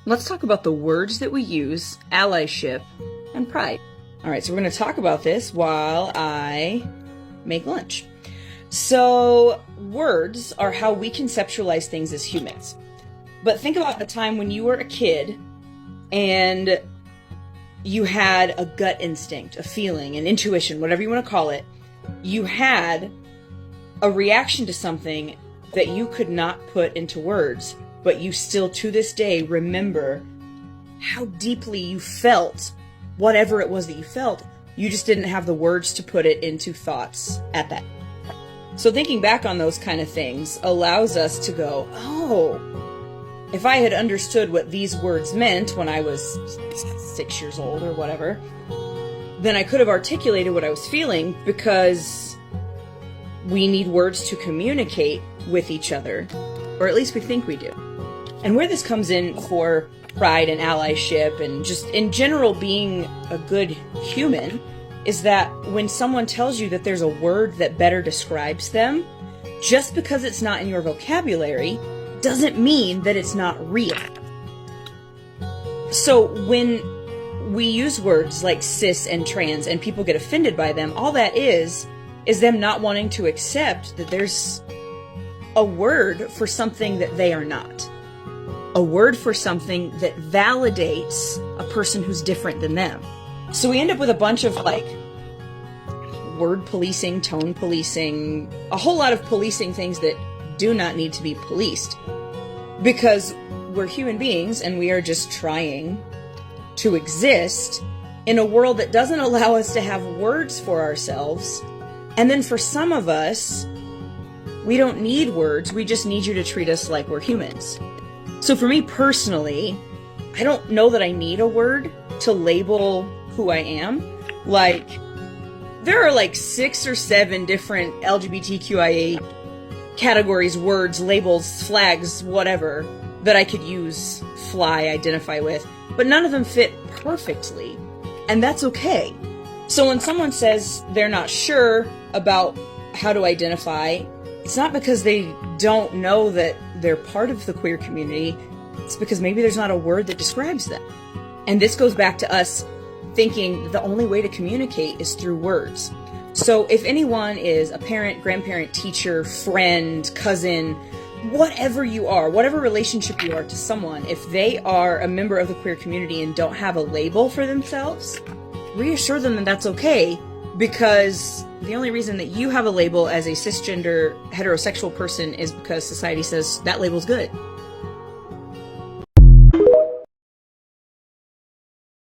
Let's talk about the words that we use, allyship, and pride. All right, so we're going to talk about this while I make lunch. So words are how we conceptualize things as humans. But think about a time when you were a kid and you had a gut instinct, a feeling, an intuition, whatever you want to call it. You had a reaction to something that you could not put into words, but you still to this day remember how deeply you felt whatever it was that you felt. You just didn't have the words to put it into thoughts at that. So thinking back on those kind of things allows us to go, oh, if I had understood what these words meant when I was 6 years old or whatever, then I could have articulated what I was feeling, because we need words to communicate with each other, or at least we think we do. And where this comes in for pride and allyship and just in general being a good human is that when someone tells you that there's a word that better describes them, just because it's not in your vocabulary doesn't mean that it's not real. So when we use words like cis and trans and people get offended by them, all that is them not wanting to accept that there's a word for something that they are not. A word for something that validates a person who's different than them. So we end up with a bunch of word policing, tone policing, a whole lot of policing things that do not need to be policed, because we're human beings and we are just trying to exist in a world that doesn't allow us to have words for ourselves. And then for some of us, we don't need words. We just need you to treat us like we're humans. So for me personally, I don't know that I need a word to label who I am. There are 6 or 7 different LGBTQIA categories, words, labels, flags, whatever, that I could use, fly, identify with, but none of them fit perfectly. And that's okay. So when someone says they're not sure about how to identify, it's not because they don't know that they're part of the queer community. It's because maybe there's not a word that describes them. And this goes back to us thinking that the only way to communicate is through words. So if anyone is a parent, grandparent, teacher, friend, cousin, whatever you are, whatever relationship you are to someone, if they are a member of the queer community and don't have a label for themselves, reassure them that that's okay, because the only reason that you have a label as a cisgender heterosexual person is because society says that label's good.